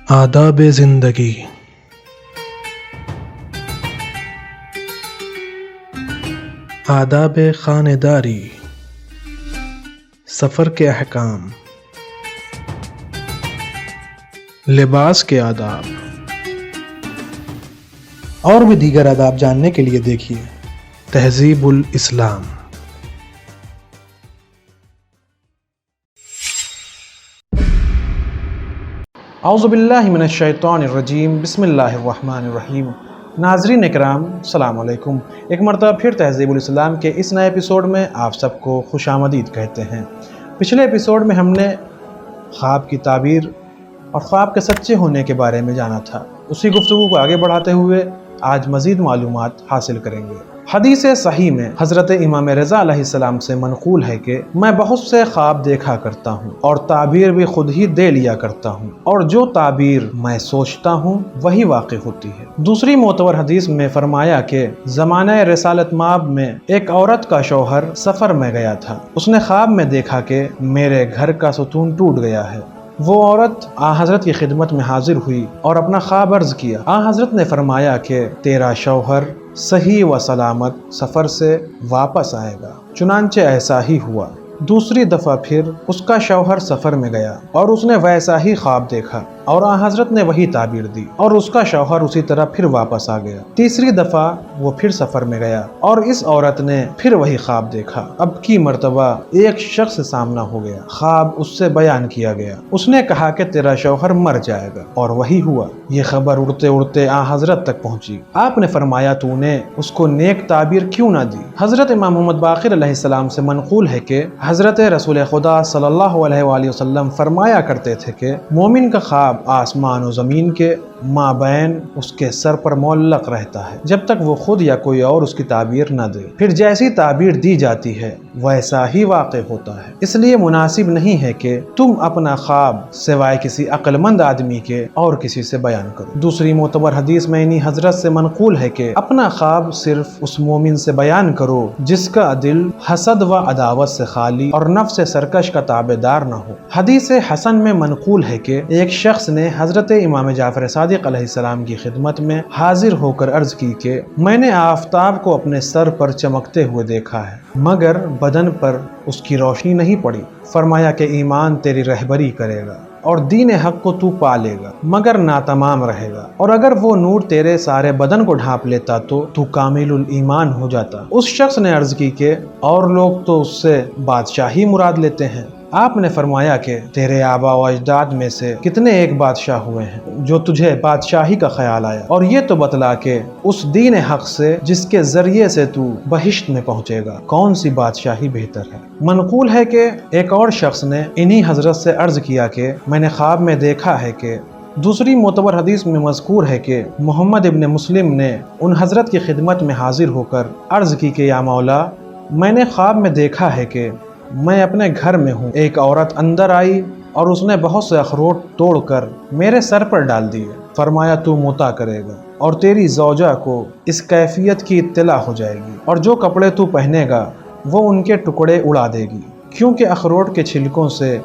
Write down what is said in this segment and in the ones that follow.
آداب زندگی۔ آداب خانیداری، سفر کے احکام، لباس کے آداب اور بھی دیگر آداب جاننے کے لیے دیکھیے تہذیب الاسلام۔ اعوذ باللہ من الشیطان الرجیم، بسم اللہ الرحمن الرحیم۔ ناظرین اکرام، السلام علیکم۔ ایک مرتبہ پھر تہذیب الاسلام کے اس نئے ایپیسوڈ میں آپ سب کو خوش آمدید کہتے ہیں۔ پچھلے ایپیسوڈ میں ہم نے خواب کی تعبیر اور خواب کے سچے ہونے کے بارے میں جانا تھا۔ اسی گفتگو کو آگے بڑھاتے ہوئے آج مزید معلومات حاصل کریں گے۔ حدیث صحیح میں حضرت امام رضا علیہ السلام سے منقول ہے کہ میں بہت سے خواب دیکھا کرتا ہوں اور تعبیر بھی خود ہی دے لیا کرتا ہوں، اور جو تعبیر میں سوچتا ہوں وہی واقع ہوتی ہے۔ دوسری معتبر حدیث میں فرمایا کہ زمانہ رسالت مآب میں ایک عورت کا شوہر سفر میں گیا تھا۔ اس نے خواب میں دیکھا کہ میرے گھر کا ستون ٹوٹ گیا ہے۔ وہ عورت آن حضرت کی خدمت میں حاضر ہوئی اور اپنا خواب عرض کیا۔ آن حضرت نے فرمایا کہ تیرا شوہر صحیح و سلامت سفر سے واپس آئے گا۔ چنانچہ ایسا ہی ہوا۔ دوسری دفعہ پھر اس کا شوہر سفر میں گیا اور اس نے ویسا ہی خواب دیکھا اور آن حضرت نے وہی تعبیر دی اور اس کا شوہر اسی طرح پھر واپس آ گیا۔ تیسری دفعہ وہ پھر سفر میں گیا اور اس عورت نے پھر وہی خواب دیکھا۔ اب کی مرتبہ ایک شخص سامنا ہو گیا۔ خواب اس سے بیان کیا گیا۔ اس نے کہا کہ تیرا شوہر مر جائے گا، اور وہی ہوا۔ یہ خبر اڑتے اڑتے آن حضرت تک پہنچی۔ آپ نے فرمایا تو نے اس کو نیک تعبیر کیوں نہ دی؟ حضرت امام محمد باقر علیہ السلام سے منقول ہے کہ حضرت رسول خدا صلی اللہ علیہ وآلہ وسلم فرمایا کرتے تھے کہ مومن کا خواب آسمان و زمین کے مابین اس کے سر پر معلق رہتا ہے جب تک وہ خود یا کوئی اور اس کی تعبیر نہ دے۔ پھر جیسی تعبیر دی جاتی ہے ویسا ہی واقع ہوتا ہے۔ اس لیے مناسب نہیں ہے کہ تم اپنا خواب سوائے کسی عقل مند آدمی کے اور کسی سے بیان کرو۔ دوسری معتبر حدیث میں انہی حضرت سے منقول ہے کہ اپنا خواب صرف اس مومن سے بیان کرو جس کا دل حسد و عداوت سے خالی اور نفس سرکش کا تابعدار نہ ہو۔ حدیث حسن میں منقول ہے کہ ایک شخص نے حضرت امام جعفر صادق علیہ السلام کی خدمت میں حاضر ہو کر عرض کی کہ میں نے آفتاب کو اپنے سر پر چمکتے ہوئے دیکھا ہے مگر بدن پر اس کی روشنی نہیں پڑی۔ فرمایا کہ ایمان تیری رہبری کرے گا اور دین حق کو تو پالے گا مگر ناتمام رہے گا، اور اگر وہ نور تیرے سارے بدن کو ڈھانپ لیتا تو کامل الایمان ہو جاتا۔ اس شخص نے عرض کی کہ اور لوگ تو اس سے بادشاہی مراد لیتے ہیں۔ آپ نے فرمایا کہ تیرے آبا و اجداد میں سے کتنے ایک بادشاہ ہوئے ہیں جو تجھے بادشاہی کا خیال آیا، اور یہ تو بتلا کہ اس دین حق سے جس کے ذریعے سے تو بہشت میں پہنچے گا کون سی بادشاہی بہتر ہے۔ منقول ہے کہ ایک اور شخص نے انہی حضرت سے عرض کیا کہ میں نے خواب میں دیکھا ہے کہ دوسری معتبر حدیث میں مذکور ہے کہ محمد ابن مسلم نے ان حضرت کی خدمت میں حاضر ہو کر عرض کی کہ یا مولا، میں نے خواب میں دیکھا ہے کہ میں اپنے گھر میں ہوں، ایک عورت اندر آئی اور اس نے بہت سے اخروٹ توڑ کر میرے سر پر ڈال دیے۔ فرمایا تو متا کرے گا اور تیری زوجہ کو اس کیفیت کی اطلاع ہو جائے گی، اور جو کپڑے تو پہنے گا وہ ان کے ٹکڑے اڑا دے گی، کیونکہ اخروٹ کے چھلکوں سے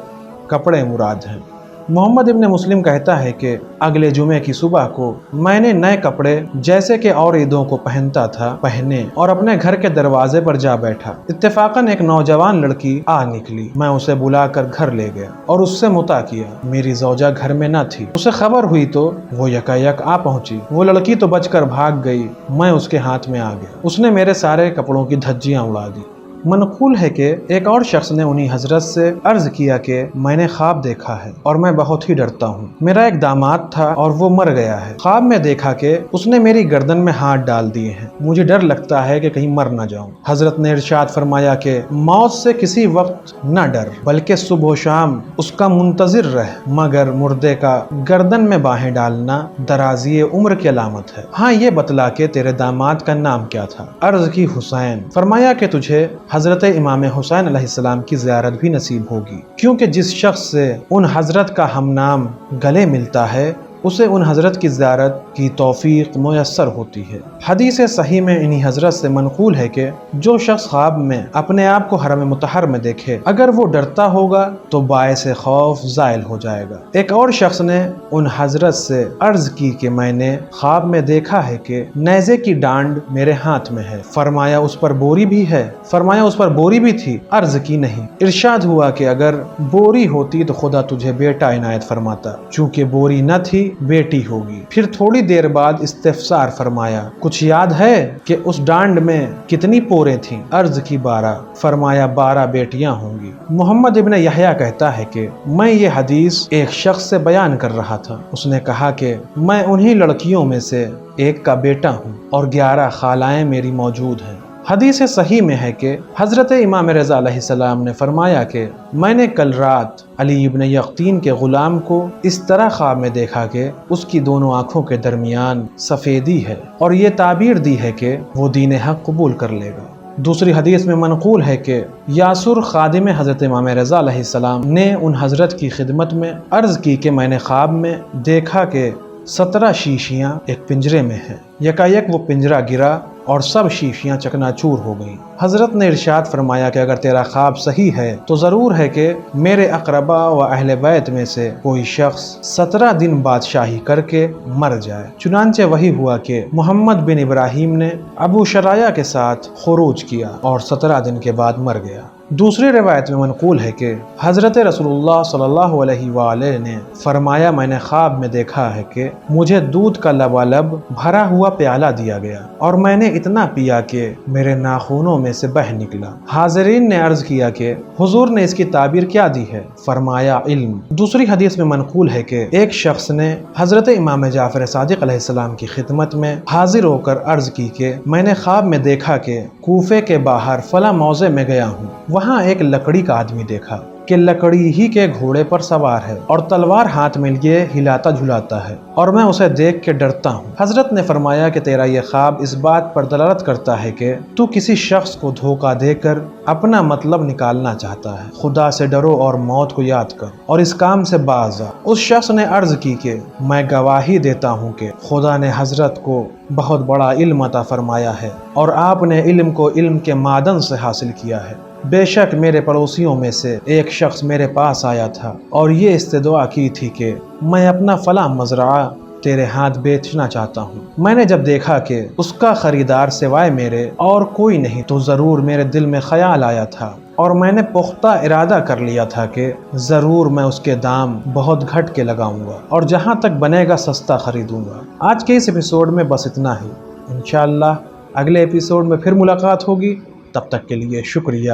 کپڑے مراد ہیں۔ محمد ابن مسلم کہتا ہے کہ اگلے جمعے کی صبح کو میں نے نئے کپڑے جیسے کہ اور عیدوں کو پہنتا تھا پہنے اور اپنے گھر کے دروازے پر جا بیٹھا۔ اتفاقاً ایک نوجوان لڑکی آ نکلی۔ میں اسے بلا کر گھر لے گیا اور اس سے متا کیا۔ میری زوجہ گھر میں نہ تھی۔ اسے خبر ہوئی تو وہ یکایک آ پہنچی۔ وہ لڑکی تو بچ کر بھاگ گئی، میں اس کے ہاتھ میں آ گیا۔ اس نے میرے سارے کپڑوں کی دھجیاں اڑا دی۔ منقول ہے کہ ایک اور شخص نے انہی حضرت سے عرض کیا کہ میں نے خواب دیکھا ہے اور میں بہت ہی ڈرتا ہوں۔ میرا ایک داماد تھا اور وہ مر گیا ہے۔ خواب میں دیکھا کہ اس نے میری گردن میں ہاتھ ڈال دیے ہیں، مجھے ڈر لگتا ہے کہ کہیں مر نہ جاؤں۔ حضرت نے ارشاد فرمایا کہ موت سے کسی وقت نہ ڈر، بلکہ صبح و شام اس کا منتظر رہ، مگر مردے کا گردن میں باہیں ڈالنا درازی عمر کی علامت ہے۔ ہاں یہ بتلا کہ تیرے داماد کا نام کیا تھا؟ عرض کی حسین۔ فرمایا کہ تجھے حضرت امام حسین علیہ السلام کی زیارت بھی نصیب ہوگی، کیونکہ جس شخص سے ان حضرت کا ہم نام گلے ملتا ہے اسے ان حضرت کی زیارت کی توفیق میسر ہوتی ہے۔ حدیث صحیح میں انہی حضرت سے منقول ہے کہ جو شخص خواب میں اپنے آپ کو حرم مطہر میں دیکھے، اگر وہ ڈرتا ہوگا تو باعث خوف زائل ہو جائے گا۔ ایک اور شخص نے ان حضرت سے عرض کی کہ میں نے خواب میں دیکھا ہے کہ نیزے کی ڈانڈ میرے ہاتھ میں ہے۔ فرمایا اس پر بوری بھی ہے؟ فرمایا اس پر بوری بھی تھی؟ عرض کی نہیں۔ ارشاد ہوا کہ اگر بوری ہوتی تو خدا تجھے بیٹا عنایت فرماتا، چونکہ بوری نہ تھی بیٹی ہوگی۔ پھر تھوڑی دیر بعد استفسار فرمایا، کچھ یاد ہے کہ اس ڈانڈ میں کتنی پوریں تھیں؟ عرض کی 12۔ فرمایا 12 بیٹیاں ہوں گی۔ محمد ابن یحییٰ کہتا ہے کہ میں یہ حدیث ایک شخص سے بیان کر رہا تھا، اس نے کہا کہ میں انہی لڑکیوں میں سے ایک کا بیٹا ہوں اور 11 خالائیں میری موجود ہیں۔ حدیث صحیح میں ہے کہ حضرت امام رضا علیہ السلام نے فرمایا کہ میں نے کل رات علی ابن یقطین کے غلام کو اس طرح خواب میں دیکھا کہ اس کی دونوں آنکھوں کے درمیان سفیدی ہے اور یہ تعبیر دی ہے کہ وہ دین حق قبول کر لے گا۔ دوسری حدیث میں منقول ہے کہ یاسر خادم حضرت امام رضا علیہ السلام نے ان حضرت کی خدمت میں عرض کی کہ میں نے خواب میں دیکھا کہ 17 شیشیاں ایک پنجرے میں ہیں۔ یکایک وہ پنجرہ گرا اور سب شیشیاں چکنا چور ہو گئیں۔ حضرت نے ارشاد فرمایا کہ اگر تیرا خواب صحیح ہے تو ضرور ہے کہ میرے اقربا و اہل بیت میں سے کوئی شخص 17 دن بادشاہی کر کے مر جائے۔ چنانچہ وہی ہوا کہ محمد بن ابراہیم نے ابو شرایہ کے ساتھ خروج کیا اور 17 دن کے بعد مر گیا۔ دوسری روایت میں منقول ہے کہ حضرت رسول اللہ صلی اللہ علیہ وآلہ نے فرمایا میں نے خواب میں دیکھا ہے کہ مجھے دودھ کا لبالب بھرا ہوا پیالہ دیا گیا اور میں نے اتنا پیا کہ میرے ناخنوں میں سے بہہ نکلا۔ حاضرین نے عرض کیا کہ حضور نے اس کی تعبیر کیا دی ہے؟ فرمایا علم۔ دوسری حدیث میں منقول ہے کہ ایک شخص نے حضرت امام جعفر صادق علیہ السلام کی خدمت میں حاضر ہو کر عرض کی کہ میں نے خواب میں دیکھا کہ کوفے کے باہر فلاں موضع میں گیا ہوں، وہاں ایک لکڑی کا آدمی دیکھا کہ لکڑی ہی کے گھوڑے پر سوار ہے اور تلوار ہاتھ میں لیے ہلاتا جھلاتا ہے اور میں اسے دیکھ کے ڈرتا ہوں۔ حضرت نے فرمایا کہ تیرا یہ خواب اس بات پر دلالت کرتا ہے کہ تو کسی شخص کو دھوکہ دے کر اپنا مطلب نکالنا چاہتا ہے۔ خدا سے ڈرو اور موت کو یاد کر اور اس کام سے باز آ۔ اس شخص نے عرض کی کہ میں گواہی دیتا ہوں کہ خدا نے حضرت کو بہت بڑا علم عطا فرمایا ہے اور آپ نے علم کو علم کے معدن سے حاصل کیا ہے۔ بے شک میرے پڑوسیوں میں سے ایک شخص میرے پاس آیا تھا اور یہ استدعا کی تھی کہ میں اپنا فلاں مزرعہ تیرے ہاتھ بیچنا چاہتا ہوں۔ میں نے جب دیکھا کہ اس کا خریدار سوائے میرے اور کوئی نہیں تو ضرور میرے دل میں خیال آیا تھا اور میں نے پختہ ارادہ کر لیا تھا کہ ضرور میں اس کے دام بہت گھٹ کے لگاؤں گا اور جہاں تک بنے گا سستا خریدوں گا۔ آج کے اس ایپیسوڈ میں بس اتنا ہی۔ انشاءاللہ اگلے ایپیسوڈ میں پھر ملاقات ہوگی، تب تک کے لیے شکریہ۔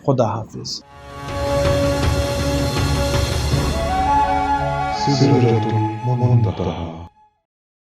خدا حافظ۔ سدرة منتهى